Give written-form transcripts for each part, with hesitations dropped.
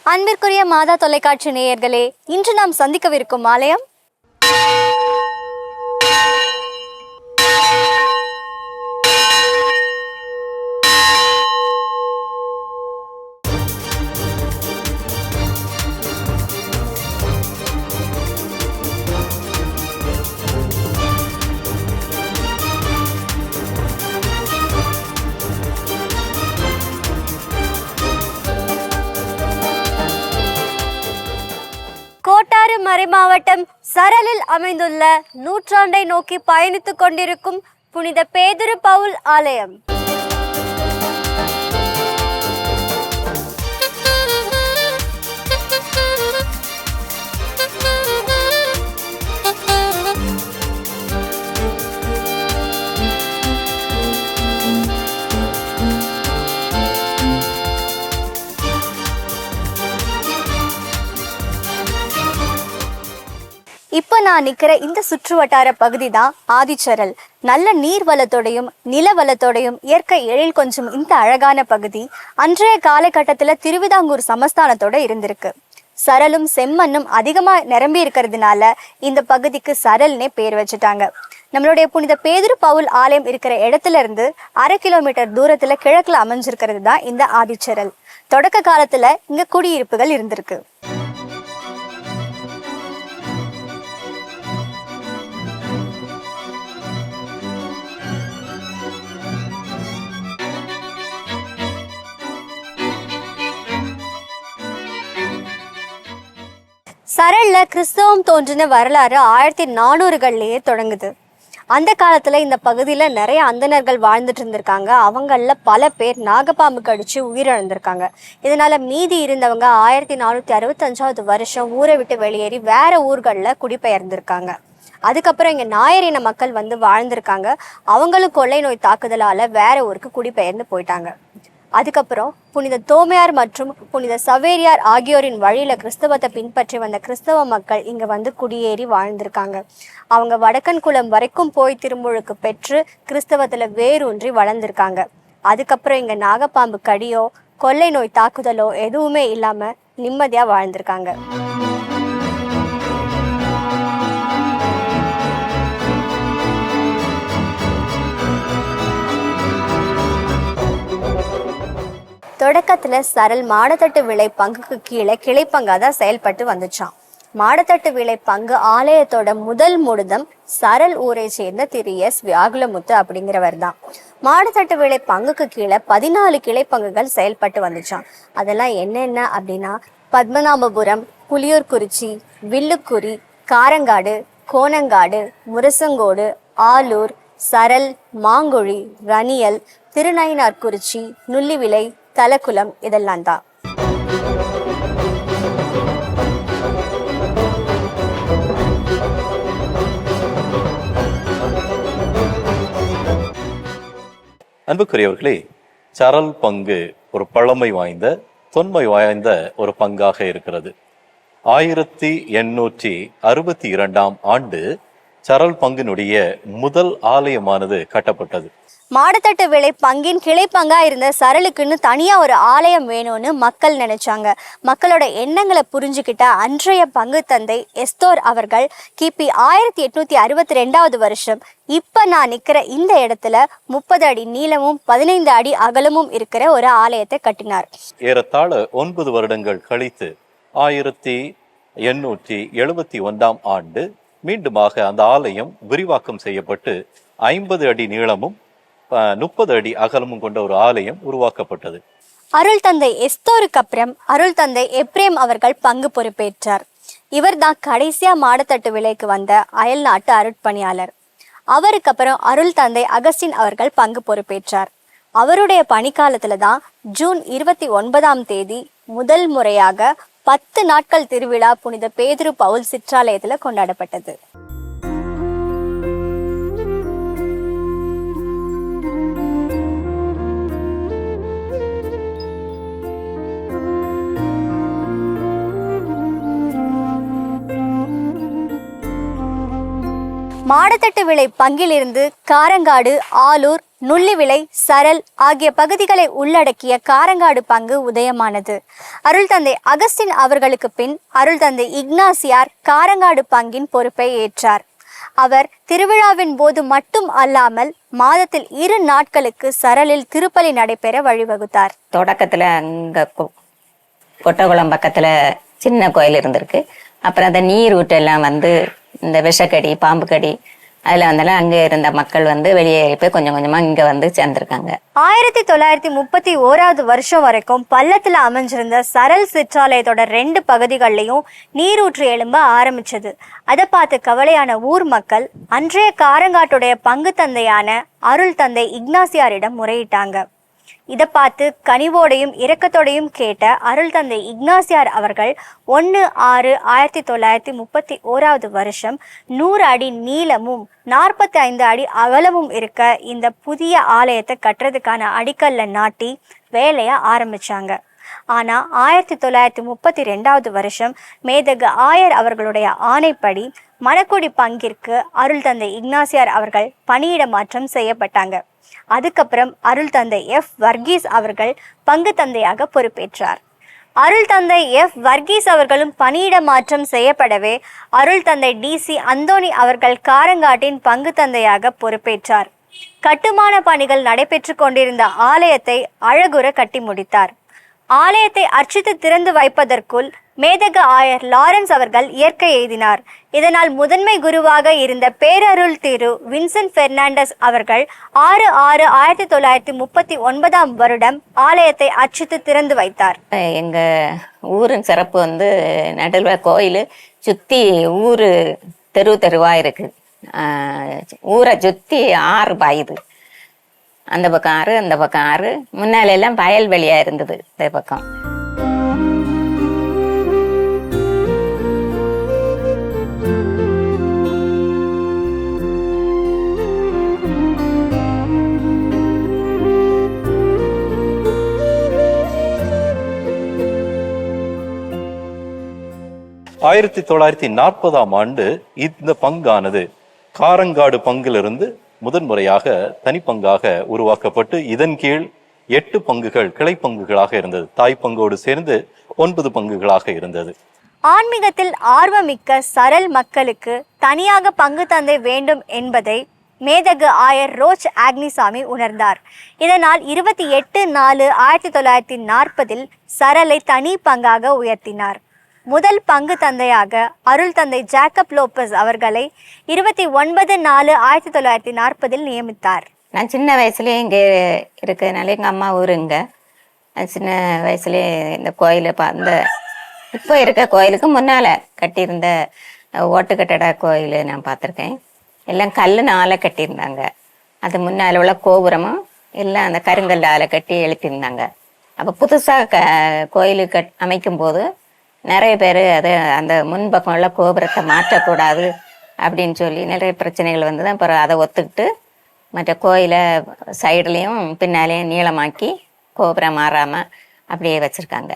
அன்பிற்குரிய மாதா தொலைக்காட்சி நேயர்களே, இன்று நாம் சந்திக்கவிருக்கும் ஆலயம் கோட்டாறு மறைமாவட்டம் சரலில் அமைந்துள்ள நூற்றாண்டை நோக்கி பயணித்துக் கொண்டிருக்கும் புனித பேதுரு பவுல் ஆலயம். இப்போ நான் நிற்கிற இந்த சுற்று வட்டார பகுதி தான் ஆதிச்சரல். நல்ல நீர் வளத்தோடையும் நில வளத்தோடையும் இயற்கை எழில் கொஞ்சம் இந்த அழகான பகுதி அன்றைய காலகட்டத்தில் திருவிதாங்கூர் சமஸ்தானத்தோட இருந்திருக்கு. சரலும் செம்மண்ணும் அதிகமாக நிரம்பி இருக்கிறதுனால இந்த பகுதிக்கு சரல்னே பேர் வச்சுட்டாங்க. நம்மளுடைய புனித பேதுரு பவுல் ஆலயம் இருக்கிற இடத்துல இருந்து 1/2 கிலோமீட்டர் தூரத்துல கிழக்குல அமைஞ்சிருக்கிறது தான் இந்த ஆதிச்சரல். தொடக்க காலத்துல இங்க குடியிருப்புகள் இருந்திருக்கு. சரல்ல கிறிஸ்தவம் தோன்றின வரலாறு 1400களிலேயே தொடங்குது. அந்த காலத்துல இந்த பகுதியில நிறைய அந்தணர்கள் வாழ்ந்துட்டு இருந்திருக்காங்க. அவங்கள பல பேர் நாகப்பாம்பு கடிச்சு உயிரிழந்திருக்காங்க. இதனால மீதி இருந்தவங்க 1465வது வருஷம் ஊரை விட்டு வெளியேறி வேற ஊர்களில் குடிபெயர்ந்திருக்காங்க. அதுக்கப்புறம் இங்க நாயரின மக்கள் வந்து வாழ்ந்திருக்காங்க. அவங்களும் கொள்ளை நோய் தாக்குதலால வேற ஊருக்கு குடிபெயர்ந்து போயிட்டாங்க. அதுக்கப்புறம் புனித தோமையார் மற்றும் புனித சவேரியார் ஆகியோரின் வழியில கிறிஸ்தவத்தை பின்பற்றி வந்த கிறிஸ்தவ மக்கள் இங்க வந்து குடியேறி வாழ்ந்திருக்காங்க. அவங்க வடக்கன் குளம் வரைக்கும் போய் திருமுழுக்கு பெற்று கிறிஸ்தவத்துல வேரூன்றி வளர்ந்திருக்காங்க. அதுக்கப்புறம் இங்க நாகப்பாம்பு கடியோ கொள்ளை நோய் தாக்குதலோ எதுவுமே இல்லாம நிம்மதியா வாழ்ந்திருக்காங்க. தொடக்கத்துல சரல் மாடத்தட்டு விளை பங்குக்கு கீழே கிளைப்பங்காதான் செயல்பட்டு வந்துச்சான். மாடத்தட்டு விளை பங்கு ஆலயத்தோட முதல் முடுதம் சரல் ஊரை சேர்ந்த திரு எஸ் வியாகுலமுத்து அப்படிங்கிறவர் தான். மாடத்தட்டு விளை பங்குக்கு கீழே 14 கிளைப்பங்குகள் செயல்பட்டு வந்துச்சான். அதெல்லாம் என்னென்ன அப்படின்னா பத்மநாபபுரம், புலியூர்குறிச்சி, வில்லுக்குறி, காரங்காடு, கோணங்காடு, முரசங்கோடு, ஆலூர், சரல், மாங்குழி, ரணியல், திருநயினார்குறிச்சி, நுள்ளிவிளை, தலக்குளம் இதெல்லாம் தான். அன்புக்குரியவர்களே, சரல் பங்கு ஒரு பழமை வாய்ந்த தொன்மை வாய்ந்த ஒரு பங்காக இருக்கிறது. 1862ஆம் ஆண்டு சரல் பங்கினுடைய முதல் ஆலயமானது கட்டப்பட்டது. மாடத்தட்டு விளை பங்கின் கிளைப்பங்கா இருந்த சரலுக்குன்னு தனியா ஒரு ஆலயம் வேணும்னு மக்கள் நினைச்சாங்க. மக்களோட எண்ணங்களை புரிஞ்சுக்கிட்ட அன்றைய பங்கு தந்தை எஸ்தோர் அவர்கள் கிபி 1862வது வருஷம் இப்ப நான் நிக்கிற இந்த இடத்துல 30 அடி நீளமும் 15 அடி அகலமும் இருக்கிற ஒரு ஆலயத்தை கட்டினார். ஏறத்தாழ 9 வருடங்கள் கழித்து 1871ஆம் ஆண்டு மீண்டுமாக அந்த ஆலயம் விரிவாக்கம் செய்யப்பட்டு 50 அடி நீளமும் 30 அடி அகலமும் கொண்ட ஒரு ஆலயம் உருவாக்கப்பட்டது. அருள் தந்தை எஸ்தோருக்கு அப்புறம் அருள் தந்தை எப்ரேம் அவர்கள் பங்கு பொறுப்பேற்றார். இவர் தான் கடைசியா மாடத்தட்டு விலைக்கு வந்த அயல் நாட்டு அருட்பணியாளர். அவருக்கு அப்புறம் அருள் தந்தை அகஸ்டின் அவர்கள் பங்கு பொறுப்பேற்றார். அவருடைய பணிக்காலத்துல தான் ஜூன் 29ஆம் தேதி முதல் முறையாக 10 நாட்கள் திருவிழா புனித பேதுரு பவுல் சிற்றாலயத்துல கொண்டாடப்பட்டது. மாடத்தட்டு விளை பங்கிலிருந்து காரங்காடு, ஆலூர், நுள்ளிவிளை, சரல் ஆகிய பகுதிகளை உள்ளடக்கிய காரங்காடு பங்கு உதயமானது. அருள் தந்தை அகஸ்டின் அவர்களுக்கு பின் அருள் தந்தை இக்னாசியார் காரங்காடு பங்கின் பொறுப்பை ஏற்றார். அவர் திருவிழாவின் போது மட்டும் அல்லாமல் மாதத்தில் 2 நாட்களுக்கு சரலில் திருப்பலி நடைபெற வழிவகுத்தார். தொடக்கத்துல அங்க கொட்டகுளம் பக்கத்துல சின்ன கோயில் இருந்திருக்கு. அப்புறம் அந்த நீர் ஊட்டெல்லாம் இந்த விஷக்கடி, பாம்பு கடி அதுல அங்கே இருந்த மக்கள் வெளியேறி போய் கொஞ்சம் கொஞ்சமா இங்க சேர்ந்திருக்காங்க. 1931 வருஷம் வரைக்கும் பள்ளத்துல அமைஞ்சிருந்த சரல் சிற்றாலயத்தோட 2 பகுதிகள்லையும் நீரூற்று எழும்ப ஆரம்பிச்சது. அதை பார்த்து கவலையான ஊர் மக்கள் அன்றைய காரங்காட்டுடைய பங்கு தந்தையான அருள் தந்தை இக்னாசியாரிடம் முறையிட்டாங்க. இதை பார்த்து கனிவோடையும் இரக்கத்தோடையும் கேட்ட அருள் தந்தை இக்னாசியார் அவர்கள் 1/6/1931 வருஷம் 100 அடி நீளமும் 45 அடி அகலமும் இருக்க இந்த புதிய ஆலயத்தை கட்டுறதுக்கான அடிக்கல்ல நாட்டி வேலையை ஆரம்பிச்சாங்க. ஆனா 1932 வருஷம் மேதகு ஆயர் அவர்களுடைய ஆணைப்படி மணக்குடி பங்கிற்கு அருள் தந்தை இக்னாசியார் அவர்கள் பணியிட மாற்றம் செய்யப்பட்டாங்க. அதுக்கப்புறம் அருள் தந்தை வர்கீஸ் அவர்கள் பங்கு தந்தையாக பொறுப்பேற்றார். அருள் தந்தை வர்கீஸ் அவர்களும் பணியிட மாற்றம் செய்யப்படவே அருள் தந்தை DC அந்தோணி அவர்கள் காரங்காட்டின் பங்கு தந்தையாக பொறுப்பேற்றார். கட்டுமான பணிகள் நடைபெற்று கொண்டிருந்த ஆலயத்தை அழகுற கட்டி முடித்தார். ஆலயத்தை அர்ச்சித்து திறந்து வைப்பதற்குள் மேதக ஆயர் லாரன்ஸ் அவர்கள் இயற்கை எய்தினார். இதனால் முதன்மை குருவாக இருந்த பேரருள் திரு வின்சென்ட் பெர்னாண்டஸ் அவர்கள் 6/6/1939 வருடம் ஆலயத்தை அர்ச்சித்து திறந்து வைத்தார். எங்க ஊரின் சிறப்பு நடுவில் கோயில் சுத்தி ஊரு தெருவா இருக்கு. ஊரை சுத்தி 6 பாயுது. அந்த பக்கம் 6, அந்த பக்கம் 6. முன்னால எல்லாம் வயல்வெளியா இருந்தது இந்த பக்கம். ஆயிரத்தி 1940 இந்த பங்கானது காரங்காடு பங்கிலிருந்து முதன்முறையாக தனிப்பங்காக உருவாக்கப்பட்டு இதன் கீழ் 8 பங்குகள் கிளை பங்குகளாக இருந்தது. தாய் பங்கோடு சேர்ந்து 9 பங்குகளாக இருந்தது. ஆன்மீகத்தில் ஆர்வமிக்க சரல் மக்களுக்கு தனியாக பங்கு தந்தை வேண்டும் என்பதை மேதகு ஆயர் ரோச் ஆக்னிசாமி உணர்ந்தார். இதனால் 28/4/1940 சரலை தனி பங்காக உயர்த்தினார். முதல் பங்கு தந்தையாக அருள் தந்தை ஜேக்கப் லோபஸ் அவர்களை 29/4/1940 நியமித்தார். நான் சின்ன வயசுலேயே இங்கே இருக்கிறதுனால எங்கள் அம்மா ஊர் இங்கே. சின்ன வயசுலேயே இந்த கோயிலை இப்போ இருக்க கோயிலுக்கு முன்னால் கட்டியிருந்த ஓட்டு கட்டட கோயில் நான் பார்த்துருக்கேன். எல்லாம் கல்லுனால கட்டியிருந்தாங்க. அது முன்னால் உள்ள கோபுரமும் எல்லாம் அந்த கருங்கல்லால் கட்டி எழுப்பியிருந்தாங்க. அப்போ புதுசாக கோயில் அமைக்கும் போது நிறைய பேர் அந்த முன்பக்கம் உள்ள கோபுரத்தை மாற்றக்கூடாது அப்படின்னு சொல்லி நிறைய பிரச்சனைகள் வந்தது. அப்புறம் அதை ஒத்துக்கிட்டு மற்ற கோயிலை சைடுலேயும் பின்னாலேயும் நீளமாக்கி கோபுரம் மாறாமல் அப்படியே வச்சுருக்காங்க.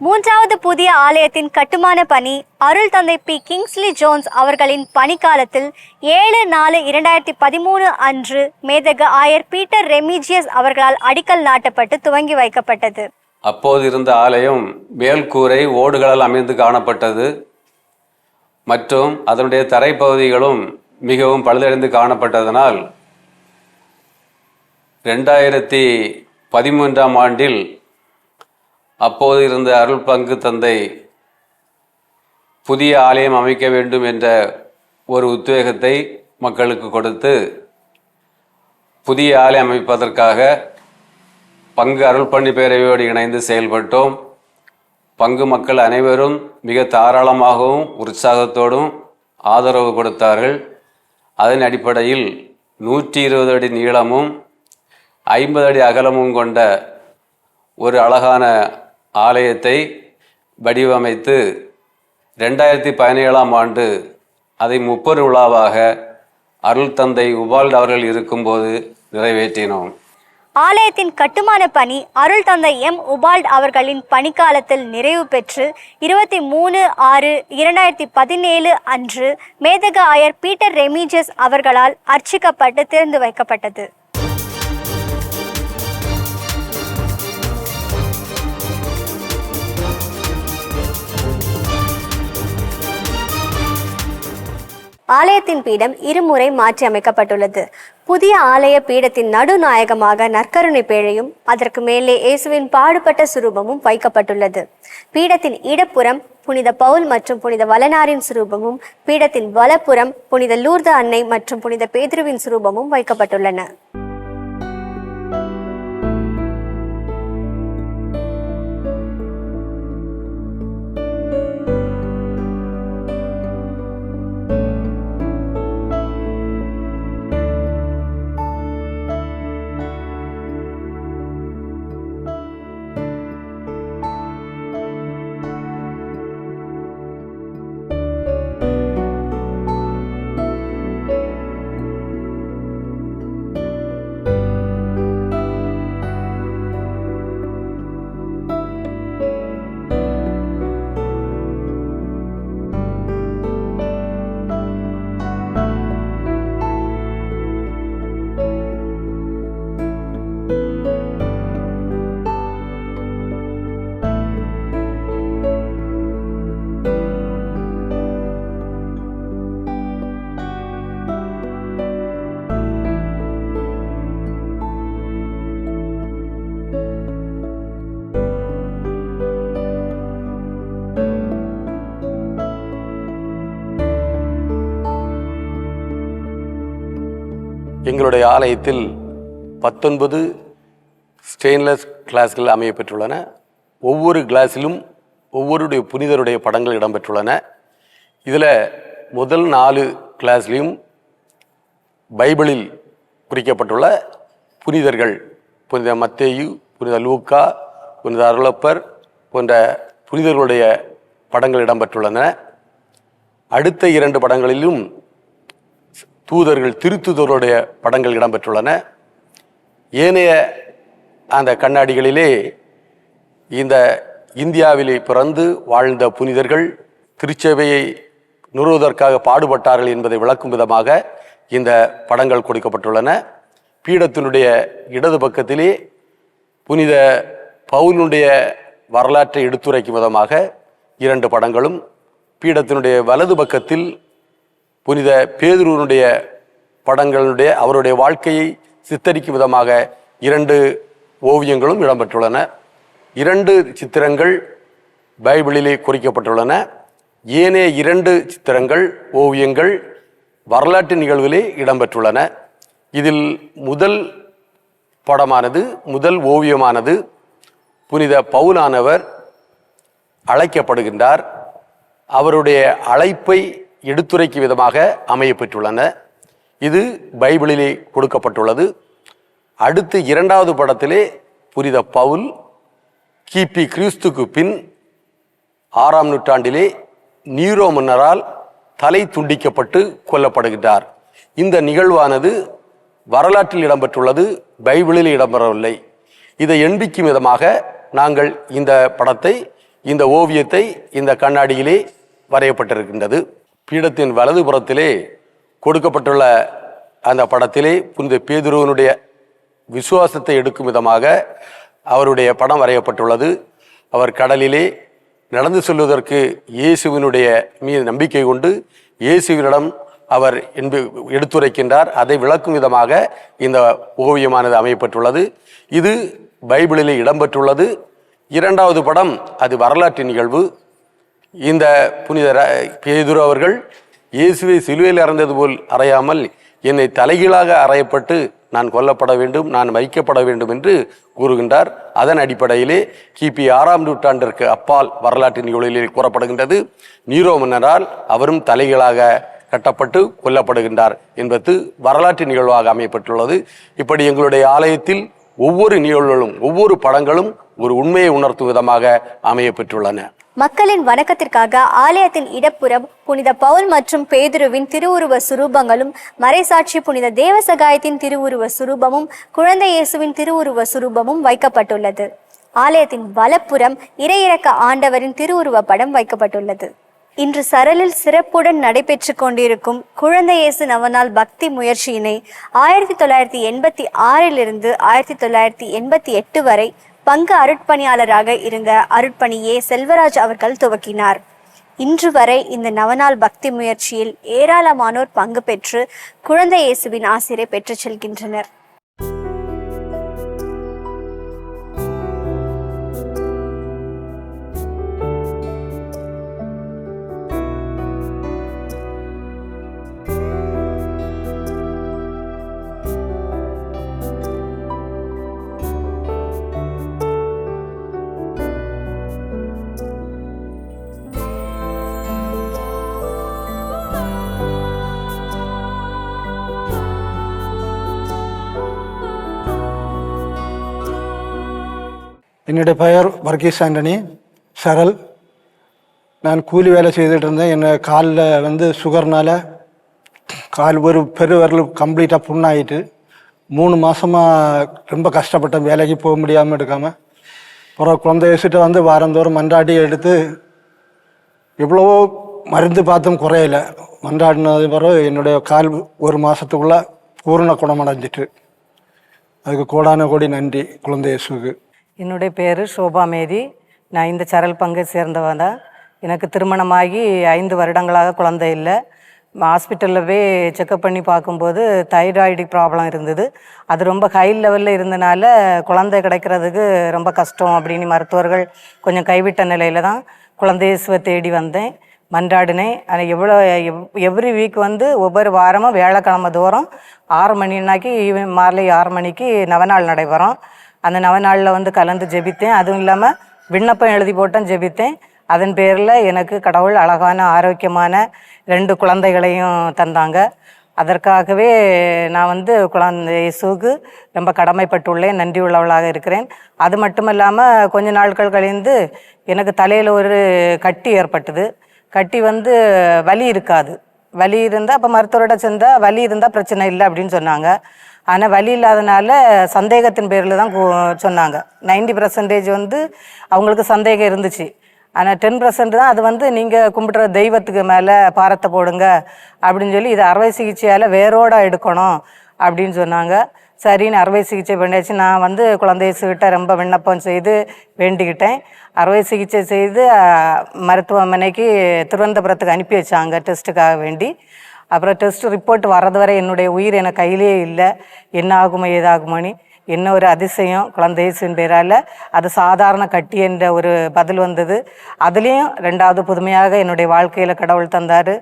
3வது புதிய ஆலயத்தின் கட்டுமான பணி அருள் தந்தை P. கிங்ஸ்லி ஜோன்ஸ் அவர்களின் பணிக்காலத்தில் 7/4/2013 அன்று மேதக ஆயர் பீட்டர் ரெமிஜியஸ் அவர்களால் அடிக்கல் நாட்டப்பட்டு துவங்கி வைக்கப்பட்டது. அப்போது இருந்த ஆலயம் மேல்கூரை ஓடுகளால் அமைந்து காணப்பட்டது மற்றும் அதனுடைய தரைப்பகுதிகளும் மிகவும் பழுதடைந்து காணப்பட்டதனால் 2013 ஆண்டில் அப்போது இருந்த அருள் பங்கு தந்தை புதிய ஆலயம் அமைக்க வேண்டும் என்ற ஒரு உத்வேகத்தை மக்களுக்கு கொடுத்து புதிய ஆலயம் அமைப்பதற்காக பங்கு அருள் பணி பேரவையோடு இணைந்து செயல்பட்டோம். பங்கு மக்கள் அனைவரும் மிக தாராளமாகவும் உற்சாகத்தோடும் ஆதரவு கொடுத்தார்கள். அதன் அடிப்படையில் 120 அடி நீளமும் 50 அடி அகலமும் கொண்ட ஒரு அழகான ஆலயத்தை வடிவமைத்து 2017 ஆண்டு அதை 30 விழாவாக அருள் தந்தை உபால்ட் அவர்கள் இருக்கும்போது நிறைவேற்றினோம். ஆலயத்தின் கட்டுமான பணி அருள் தந்தை M. உபால்ட் அவர்களின் பணிக்காலத்தில் நிறைவு பெற்று 23/6/2017 அன்று மேதக ஆயர் பீட்டர் ரெமிஜியஸ் அவர்களால் அர்ச்சிக்கப்பட்டு திறந்து வைக்கப்பட்டது. ஆலயத்தின் பீடம் இருமுறை மாற்றி அமைக்கப்பட்டுள்ளது. புதிய ஆலய பீடத்தின் நடுநாயகமாக நற்கருணை பேழையும் அதற்கு மேலே இயேசுவின் பாடுபட்ட சுரூபமும் வைக்கப்பட்டுள்ளது. பீடத்தின் இடப்புறம் புனித பவுல் மற்றும் புனித வலனாரின் சுரூபமும், பீடத்தின் வலப்புறம் புனித லூர்து அன்னை மற்றும் புனித பேதுருவின் சுரூபமும் வைக்கப்பட்டுள்ளன. எங்களுடைய ஆலயத்தில் 19 ஸ்டெயின்லெஸ் கிளாஸ்கள் அமையப்பெற்றுள்ளன. ஒவ்வொரு கிளாஸிலும் ஒவ்வொருடைய புனிதருடைய படங்கள் இடம்பெற்றுள்ளன. இதில் முதல் 4 கிளாஸ்லையும் பைபிளில் குறிக்கப்பட்டுள்ள புனிதர்கள், புனித மத்தேயு, புனித லூக்கா, புனித அருளப்பர் போன்ற புனிதர்களுடைய படங்கள் இடம்பெற்றுள்ளன. அடுத்த 2 படங்களிலும் தூதர்கள், திருத்தூதர்களுடைய படங்கள் இடம்பெற்றுள்ளன. ஏனைய அந்த கண்ணாடிகளிலே இந்த இந்தியாவிலே பிறந்து வாழ்ந்த புனிதர்கள் திருச்சபையை நிறுவுவதற்காக பாடுபட்டார்கள் என்பதை விளக்கும் விதமாக இந்த படங்கள் கொடுக்கப்பட்டுள்ளன. பீடத்தினுடைய இடது பக்கத்திலே புனித பவுலுடைய வரலாற்றை எடுத்துரைக்கும் விதமாக 2 படங்களும், பீடத்தினுடைய வலது பக்கத்தில் புனித பேதுருவனுடைய படங்களுடைய அவருடைய வாழ்க்கையை சித்தரிக்கும் விதமாக 2 ஓவியங்களும் இடம்பெற்றுள்ளன. 2 சித்திரங்கள் பைபிளிலே குறிக்கப்பட்டுள்ளன. ஏனைய 2 சித்திரங்கள், ஓவியங்கள் வரலாற்று நிகழ்விலே இடம்பெற்றுள்ளன. இதில் முதல் படமானது, முதல் ஓவியமானது புனித பவுலானவர் அழைக்கப்படுகின்றார். அவருடைய அழைப்பை எடுத்துரைக்கும் விதமாக அமையப்பெற்றுள்ளன. இது பைபிளிலே கொடுக்கப்பட்டுள்ளது. அடுத்து 2வது படத்திலே புனித பவுல் கிபி கிறிஸ்துக்கு பின் 6ஆம் நூற்றாண்டிலே நீரோ மன்னரால் தலை துண்டிக்கப்பட்டு கொல்லப்படுகின்றார். இந்த நிகழ்வானது வரலாற்றில் இடம்பெற்றுள்ளது, பைபிளில் இடம்பெறவில்லை. இதை எண்பிக்கும் விதமாக நாங்கள் இந்த படத்தை, இந்த ஓவியத்தை இந்த கண்ணாடியிலே வரையப்பட்டிருக்கின்றது. பீடத்தின் வலது புறத்திலே கொடுக்கப்பட்டுள்ள அந்த படத்திலே புனித பேதுருவனுடைய விசுவாசத்தை எடுக்கும் விதமாக அவருடைய படம் வரையப்பட்டுள்ளது. அவர் கடலிலே நடந்து செல்வதற்கு இயேசுவினுடைய மீது நம்பிக்கை கொண்டு இயேசுவினிடம் அவர் எடுத்துரைக்கின்றார். அதை விளக்கும் விதமாக இந்த ஓவியமானது அமையப்பட்டுள்ளது. இது பைபிளிலே இடம்பெற்றுள்ளது. 2வது படம் அது வரலாற்று நிகழ்வு. இந்த புனித பேதுரு அவர்கள் இயேசுவை சிலுவையில் அறைந்தது போல் அறையாமல் என்னை தலைகீழாக அறையப்பட்டு நான் கொல்லப்பட வேண்டும், நான் வைக்கப்பட வேண்டும் என்று கூறுகின்றார். அதன் அடிப்படையிலே கிபி 6ஆம் நூற்றாண்டிற்கு அப்பால் வரலாற்று நிகழ்வுகளில் கூறப்படுகின்றது. நீரோ மன்னரால் அவரும் தலைகீழாக கட்டப்பட்டு கொல்லப்படுகின்றார் என்பது வரலாற்று நிகழ்வாக அமையப்பட்டுள்ளது. இப்படி எங்களுடைய ஆலயத்தில் ஒவ்வொரு நிகழ்வுகளும், ஒவ்வொரு படங்களும் ஒரு உண்மையை உணர்த்தும் விதமாக அமையப்பெற்றுள்ளன. மக்களின் வணக்கத்திற்காக ஆலயத்தின் இடப்புறம் புனித பவுல் மற்றும் பேதுருவின் திருவுருவ சுரூபங்களும், மறைசாட்சி புனித தேவசகாயத்தின் திருவுருவ சுரூபமும், குழந்தை இயேசுவின் திருவுருவ சுரூபமும் வைக்கப்பட்டுள்ளது. ஆலயத்தின் வலப்புறம் இறையிறக்க ஆண்டவரின் திருவுருவ படம் வைக்கப்பட்டுள்ளது. இன்று சரலில் சிறப்புடன் நடைபெற்று கொண்டிருக்கும் குழந்தை இயேசு நவநாள் பக்தி முயற்சியினை 1986 1988 வரை பங்கு அருட்பணியாளராக இருந்த அருட்பணி ஏ செல்வராஜ் அவர்கள் துவக்கினார். இன்று வரை இந்த நவநாள் பக்தி முயற்சியில் ஏராளமானோர் பங்கு பெற்று குழந்தை இயேசுவின் ஆசிரை பெற்றுச் செல்கின்றனர். என்னுடைய பெயர் வர்கீஸ் ஆண்டனி சரல். நான் கூலி வேலை செய்துட்டு இருந்தேன். என்னை காலில் சுகர்னால் கால் ஒரு பெருவிரல் கம்ப்ளீட்டாக புண்ணாயிட்டு 3 மாதமாக ரொம்ப கஷ்டப்பட்டேன். வேலைக்கு போக முடியாமல் எடுக்காமல். அப்புறம் குழந்தை வச்சுட்டு வாரந்தோறும் மன்றாடி எடுத்து எவ்வளவோ மருந்து பார்த்தும் குறையலை. மன்றாடினது பிறகு என்னுடைய கால் 1 மாதத்துக்குள்ளே பூரண குணமடைஞ்சிட்டு. அதுக்கு கோடான கோடி நன்றி குழந்தை இயேசுவுக்கு. என்னுடைய பேர் சோபா மேரி. நான் இந்த சரல் பங்கை சேர்ந்தவன் தான். எனக்கு திருமணமாகி 5 வருடங்களாக குழந்தை இல்லை. ஹாஸ்பிட்டலில் போய் செக்கப் பண்ணி பார்க்கும்போது தைராய்டு ப்ராப்ளம் இருந்தது. அது ரொம்ப ஹை லெவலில் இருந்தனால குழந்தை கிடைக்கிறதுக்கு ரொம்ப கஷ்டம் அப்படின்னு மருத்துவர்கள் கொஞ்சம் கைவிட்ட நிலையில் தான் குழந்தை இயேசுவை தேடி வந்தேன், மன்றாடினேன். ஆனால் எவ்ரி வீக் ஒவ்வொரு வாரமும் வியாழக்கிழமை தோறும் 6 மணினாக்கி மாலை 6 மணிக்கு நவநாள் நடைபெறும். அந்த நவநாளில் கலந்து ஜெபித்தேன். அதுவும் இல்லாமல் விண்ணப்பம் எழுதி போட்டேன், ஜெபித்தேன். அதன் பேரில் எனக்கு கடவுள் அழகான ஆரோக்கியமான 2 குழந்தைகளையும் தந்தாங்க. அதற்காகவே நான் குழந்தை இயேசுவுக்கு ரொம்ப கடமைப்பட்டுள்ளேன், நன்றி உள்ளவளாக இருக்கிறேன். அது மட்டும் இல்லாமல் கொஞ்ச நாட்கள் கழிந்து எனக்கு தலையில் ஒரு கட்டி ஏற்பட்டது. கட்டி வலி இருக்காது. வலி இருந்தால் அப்போ மருத்துவரோட சென்றால் வலி இருந்தால் பிரச்சனை இல்லை அப்படின்னு சொன்னாங்க. ஆனால் வலி இல்லாதனால சந்தேகத்தின் பேரில் தான் சொன்னாங்க. 90% அவங்களுக்கு சந்தேகம் இருந்துச்சு. ஆனால் 10% தான் அது நீங்கள் கும்பிட்ற தெய்வத்துக்கு மேலே பாரத்தை போடுங்க அப்படின்னு சொல்லி இதை அறுவை சிகிச்சையால் வேரோட எடுக்கணும் அப்படின்னு சொன்னாங்க. சரின்னு அறுவை சிகிச்சை பண்ணியாச்சு. நான் குழந்தை இயேசுகிட்ட ரொம்ப விண்ணப்பம் செய்து வேண்டிக்கிட்டேன். அறுவை சிகிச்சை செய்து மருத்துவமனைக்கு திருவனந்தபுரத்துக்கு அனுப்பி வச்சாங்க டெஸ்ட்டுக்காக வேண்டி. அப்புறம் டெஸ்ட் ரிப்போர்ட் வர்றது வரை என்னுடைய உயிர் எனக்கு கையிலே இல்லை. என்ன ஆகுமோ ஏதாகுமோன்னு என்ன ஒரு அதிசயம். குழந்தை இயேசுவின் பேரால் அது சாதாரண கட்டி என்ற ஒரு பதில் வந்தது. அதுலேயும் 2வது புதுமையாக என்னுடைய வாழ்க்கையில் கடவுள் தந்தார்.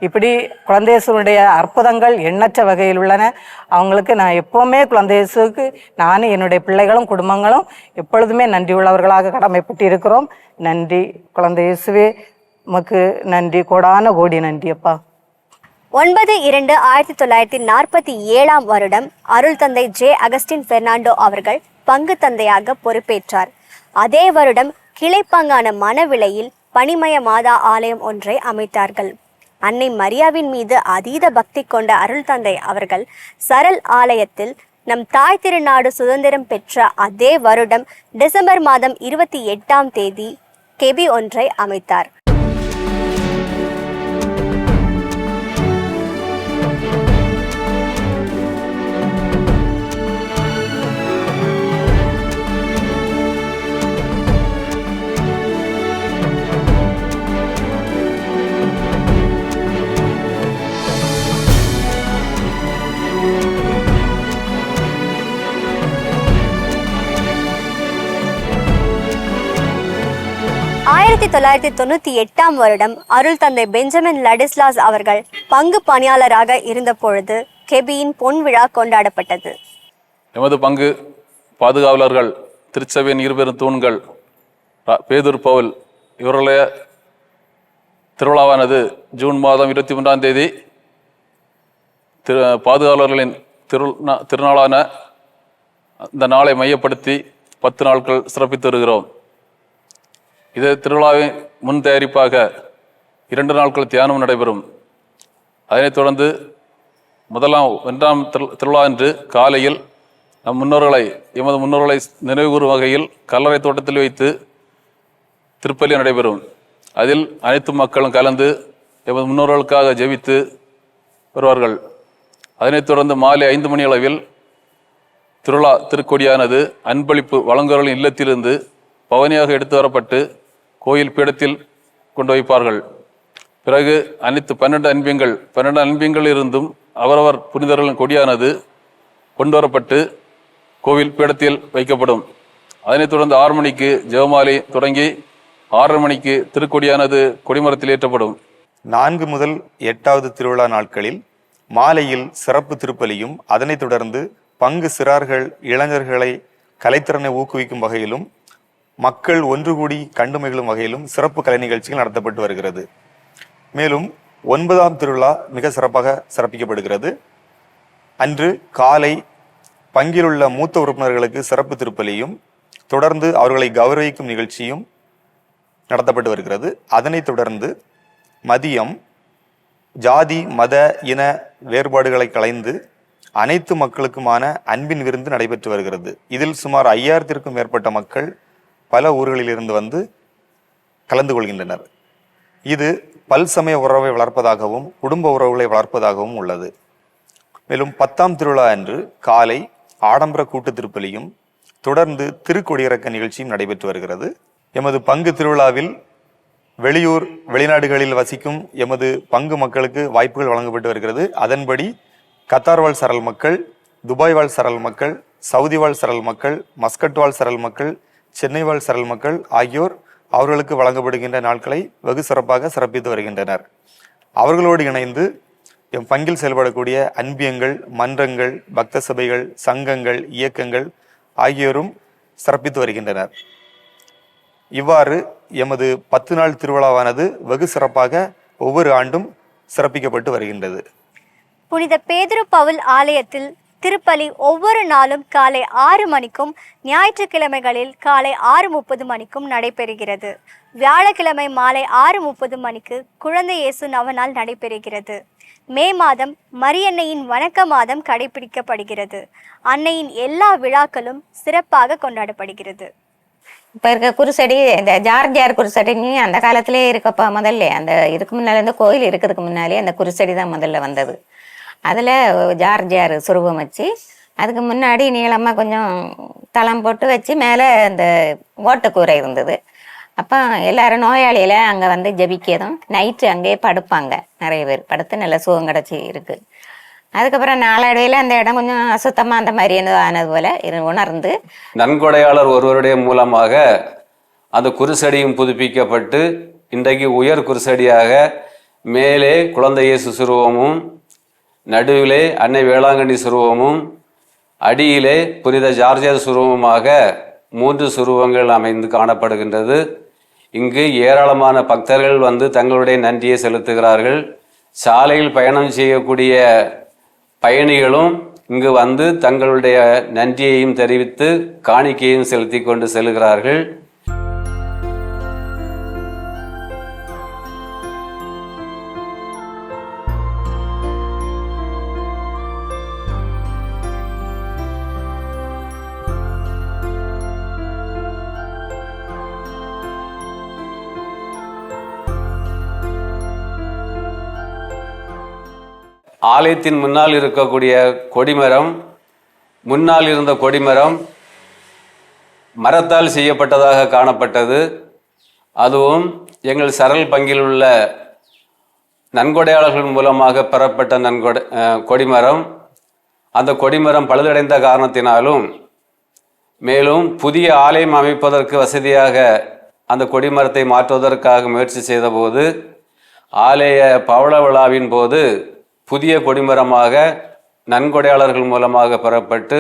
இப்படி குழந்தை இயேசுனுடைய அற்புதங்கள் எண்ணற்ற வகையில் உள்ளன. அவங்களுக்கு நான் எப்போவுமே குழந்தை இயேசுவுக்கு நானும் என்னுடைய பிள்ளைகளும் குடும்பங்களும் எப்பொழுதுமே நன்றி உள்ளவர்களாக கடமைப்பட்டு இருக்கிறோம். நன்றி குழந்தை இயேசுவே, உமக்கு நன்றி, கோடான கோடி நன்றி அப்பா. 9/2/1947 வருடம் அருள் தந்தை ஜே அகஸ்டின் பெர்னாண்டோ அவர்கள் பங்கு தந்தையாக பொறுப்பேற்றார். அதே வருடம் கிளைப்பங்கான மனவிளையில் பனிமய மாதா ஆலயம் ஒன்றை அமைத்தார்கள். அன்னை மரியாவின் மீது அதீத பக்தி கொண்ட அருள் தந்தை அவர்கள் சரல் ஆலயத்தில் நம் தாய் திருநாடு சுதந்திரம் பெற்ற அதே வருடம் டிசம்பர் மாதம் 28ஆம் தேதி கெபி ஒன்றை அமைத்தார். ஆயிரத்தி 1998ஆம் வருடம் அருள் தந்தை பெஞ்சமின் லடிஸ்லாஸ் அவர்கள் பங்கு பணியாளராக இருந்த பொழுது கெபியின் பொன் விழா கொண்டாடப்பட்டது. எமது பங்கு பாதுகாவலர்கள் திருச்சபையின் 2 பெரும் தூண்கள் பேதுரு பவுல் இவர்களுடைய திருவிழாவானது ஜூன் மாதம் 23ஆம் தேதி பாதுகாவலர்களின் திருநாளான இந்த நாளை மையப்படுத்தி 10 நாட்கள் சிறப்பித்து வருகிறோம். இது திருவிழாவின் முன் தயாரிப்பாக 2 நாட்கள் தியானம் நடைபெறும். அதனைத் தொடர்ந்து 1ஆம் திருவிழா அன்று காலையில் எமது முன்னோர்களை நினைவுகூறும் வகையில் கல்லறை தோட்டத்தில் வைத்து திருப்பலி நடைபெறும். அதில் அனைத்து மக்களும் கலந்து எமது முன்னோர்களுக்காக ஜெபித்து வருவார்கள். அதனைத் தொடர்ந்து மாலை 5 மணி அளவில் திருவிழா திருக்கொடியானது அன்பளிப்பு வழங்குவர்களின் இல்லத்திலிருந்து பவனியாக எடுத்து வரப்பட்டு கோயில் பீடத்தில் கொண்டு வைப்பார்கள். பிறகு அனைத்து 12 அன்பியங்கள் இருந்தும் அவரவர் புனிதர்களின் கொடியானது கொண்டு வரப்பட்டு கோவில் பீடத்தில் வைக்கப்படும். அதனைத் தொடர்ந்து 6 மணிக்கு ஜெபமாலை தொடங்கி 6:30 மணிக்கு திருக்கொடியானது கொடிமரத்தில் ஏற்றப்படும். 4 முதல் 8வது திருவிழா நாட்களில் மாலையில் சிறப்பு திருப்பலியும் அதனைத் தொடர்ந்து பங்கு சிறார்கள் இளைஞர்களை கலைத்திறனை ஊக்குவிக்கும் வகையிலும் மக்கள் ஒன்று கூடி கண்டு மகிழும் வகையிலும் சிறப்பு கலை நிகழ்ச்சிகள் நடத்தப்பட்டு வருகிறது. மேலும் 9ஆம் திருவிழா மிக சிறப்பாக சிறப்பிக்கப்படுகிறது. அன்று காலை பங்கிலுள்ள மூத்த உறுப்பினர்களுக்கு சிறப்பு திருப்பலியும் தொடர்ந்து அவர்களை கௌரவிக்கும் நிகழ்ச்சியும் நடத்தப்பட்டு வருகிறது. அதனைத் தொடர்ந்து மதியம் ஜாதி மத இன வேறுபாடுகளை களைந்து அனைத்து மக்களுக்குமான அன்பின் விருந்து நடைபெற்று வருகிறது. இதில் சுமார் 5000த்திற்கும் மேற்பட்ட மக்கள் பல ஊர்களிலிருந்து வந்து கலந்து கொள்கின்றனர். இது பல்சமய உறவை வளர்ப்பதாகவும் குடும்ப உறவுகளை வளர்ப்பதாகவும் உள்ளது. மேலும் 10ஆம் திருவிழா அன்று காலை ஆடம்பர கூட்டு திருப்பலியும் தொடர்ந்து திருக்கொடியிறக்க நிகழ்ச்சியும் நடைபெற்று வருகிறது. எமது பங்கு திருவிழாவில் வெளியூர் வெளிநாடுகளில் வசிக்கும் எமது பங்கு மக்களுக்கு வாய்ப்புகள் வழங்கப்பட்டு வருகிறது. அதன்படி கத்தார் வாழ் சரல் மக்கள், துபாய் வாழ் சரல் மக்கள், சவுதி வாழ் சரல் மக்கள், மஸ்கட் வாழ் சரல் மக்கள், சென்னை வாழ் சரல் மக்கள் ஆகியோர் அவர்களுக்கு வழங்கப்படுகின்ற நாட்களை வெகு சிறப்பாக சிறப்பித்து வருகின்றனர். அவர்களோடு இணைந்து எம் பங்கில் செயல்படக்கூடிய அன்பியங்கள், மன்றங்கள், பக்த சபைகள், சங்கங்கள், இயக்கங்கள் ஆகியோரும் சிறப்பித்து வருகின்றனர். இவ்வாறு எமது 10 நாள் திருவிழாவானது வெகு சிறப்பாக ஒவ்வொரு ஆண்டும் சிறப்பிக்கப்பட்டு வருகின்றது. புனித பேதுரு பவுல் ஆலயத்தில் திருப்பலி ஒவ்வொரு நாளும் காலை 6 மணிக்கும் ஞாயிற்றுக்கிழமைகளில் காலை 6:30 மணிக்கும் நடைபெறுகிறது. வியாழக்கிழமை மாலை 6:30 மணிக்கு குழந்தை இயேசு நவநாள் நடைபெறுகிறது. மே மாதம் மரியன்னையின் வணக்க மாதம் கடைபிடிக்கப்படுகிறது. அன்னையின் எல்லா விழாக்களும் சிறப்பாக கொண்டாடப்படுகிறது. இப்போ இருக்க குருசடி, இந்த ஜார் குருசடின்னு அந்த காலத்திலே இருக்கப்பா. முதல்ல அந்த இதுக்கு முன்னாலே, இந்த கோயில் இருக்கிறதுக்கு முன்னாலே அந்த குருசடி தான் முதல்ல வந்தது. அதில் ஜார் சுரூபம் வச்சு அதுக்கு முன்னாடி நீளமாக கொஞ்சம் தளம் போட்டு வச்சு மேலே அந்த ஓட்டுக்கூரை இருந்தது. அப்போ எல்லாரும் நோயாளியில் அங்கே வந்து ஜபிக்கதும் நைட்டு அங்கேயே படுப்பாங்க. நிறைய பேர் படுத்து நல்ல சுகம் கிடச்சி இருக்குது. அதுக்கப்புறம் நாளடைவில் அந்த இடம் கொஞ்சம் அசுத்தமாக அந்த மாதிரி ஆனது போல் உணர்ந்து நன்கொடையாளர் ஒருவருடைய மூலமாக அந்த குருசடியும் புதுப்பிக்கப்பட்டு இன்றைக்கு உயர் குருசடியாக மேலே குழந்தை இயேசு சுருவமும், நடுவிலே அன்னை வேளாங்கண்ணி சுருவமும், அடியிலே புனித ஜார்ஜியார் சுருவமாக 3 சுருவங்கள் அமைந்து காணப்படுகின்றது. இங்கு ஏராளமான பக்தர்கள் வந்து தங்களுடைய நன்றியை செலுத்துகிறார்கள். சாலையில் பயணம் செய்யக்கூடிய பயணிகளும் இங்கு வந்து தங்களுடைய நன்றியையும் தெரிவித்து காணிக்கையும் செலுத்தி கொண்டு செல்கிறார்கள். ஆலயத்தின் முன்னால் இருக்கக்கூடிய கொடிமரம், முன்னால் இருந்த கொடிமரம் மரத்தால் செய்யப்பட்டதாக காணப்பட்டது. அதுவும் எங்கள் சரல் பங்கில் உள்ள நன்கொடையாளர்கள் மூலமாக பெறப்பட்ட கொடிமரம். அந்த கொடிமரம் பழுதடைந்த காரணத்தினாலும் மேலும் புதிய ஆலயம் அமைப்பதற்கு வசதியாக அந்த கொடிமரத்தை மாற்றுவதற்காக முயற்சி செய்தபோது ஆலய பவள விழாவின் போது புதிய கொடிமரமாக நன்கொடையாளர்கள் மூலமாக பெறப்பட்டு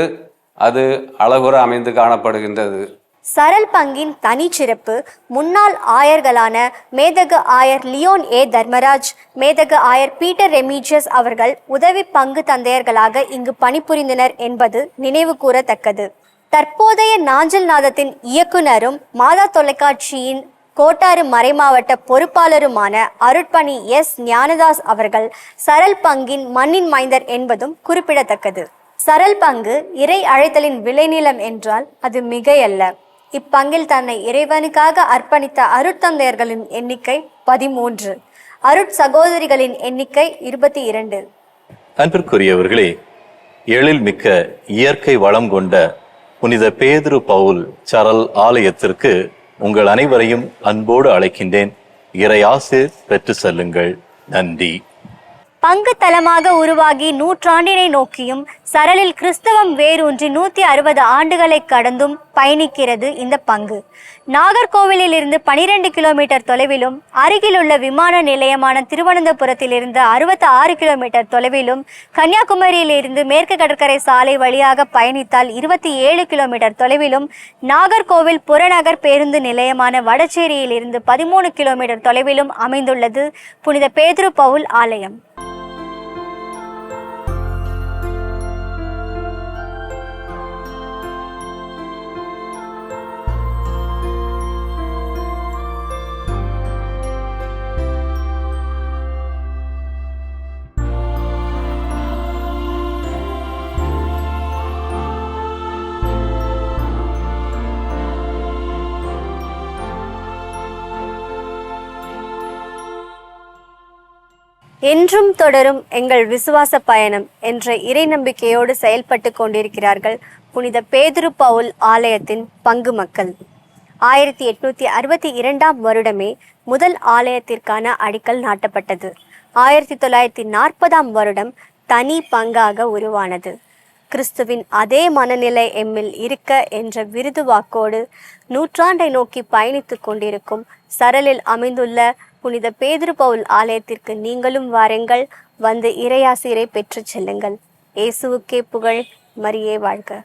அது அழகுற அமைந்து காணப்படுகின்றது. சரல் பங்கின் தனிச்சிறப்பு முன்னாள் ஆயர்களான மேதகு ஆயர் லியோன் ஏ தர்மராஜ், மேதகு ஆயர் பீட்டர் ரெமிஜியஸ் அவர்கள் உதவி பங்கு தந்தையர்களாக இங்கு பணிபுரிந்தனர் என்பது நினைவு கூறத்தக்கது. தற்போதைய நாஞ்சல் நாதத்தின் இயக்குனரும் மாதா தொலைக்காட்சியின் கோட்டாறு மறைமாவட்ட பொறுப்பாளருமான அருட்பணி எஸ் ஞானதாஸ் அவர்கள் சரல் பங்கின் மண்ணின் மைந்தர் என்பதும் குறிப்பிடத்தக்கது. சரல் பங்கு இறை அழைத்தலின் விளைநிலம் என்றால் அது மிகையல்ல. இப்பங்கில் தன்னை இறைவனுக்காக அர்ப்பணித்த அருட்தந்தையர்களின் எண்ணிக்கை 13, அருட் சகோதரிகளின் எண்ணிக்கை 22. அன்பிற்குரியவர்களே, எழில் மிக்க இயற்கை வளம் கொண்ட புனித பேதுரு பவுல் சரல் ஆலயத்திற்கு உங்கள் அனைவரையும் அன்போடு அழைக்கின்றேன். இறையாசிர் பெற்று செல்லுங்கள். நன்றி. பங்கு தலமாக உருவாகி நூற்றாண்டினை நோக்கியும் சரளில் கிறிஸ்தவம் வேரூன்றி 160 ஆண்டுகளை கடந்தும் பயணிக்கிறது இந்த பங்கு. நாகர்கோவிலில் இருந்து 12 கிலோமீட்டர் தொலைவிலும், அருகிலுள்ள விமான நிலையமான திருவனந்தபுரத்திலிருந்து 66 கிலோமீட்டர் தொலைவிலும், கன்னியாகுமரியிலிருந்து மேற்கு கடற்கரை சாலை வழியாக பயணித்தால் 27 கிலோமீட்டர் தொலைவிலும், நாகர்கோவில் புறநகர் பேருந்து நிலையமான வடச்சேரியிலிருந்து 13 கிலோமீட்டர் தொலைவிலும் அமைந்துள்ளது புனித பேதுரு பவுல் ஆலயம். என்றும் தொடரும் எங்கள் விசுவாச பயணம் என்ற இறை நம்பிக்கையோடு செயல்பட்டு கொண்டிருக்கிறார்கள் புனித பேதுரு பவுல் ஆலயத்தின் பங்கு மக்கள். 1862 வருடமே முதல் ஆலயத்திற்கான அடிக்கல் நாட்டப்பட்டது. 1940 வருடம் தனி பங்காக உருவானது. கிறிஸ்துவின் அதே மனநிலை எம்மில் இருக்க என்ற விருது வாக்கோடு நூற்றாண்டை நோக்கி பயணித்து கொண்டிருக்கும் சரளில் அமைந்துள்ள புனித பேதுரு பவுல் ஆலயத்திற்கு நீங்களும் வாருங்கள். வந்து இறையாசிரை பெற்று செல்லுங்கள். இயேசுவுக்கே புகழ். மரியே வாழ்க.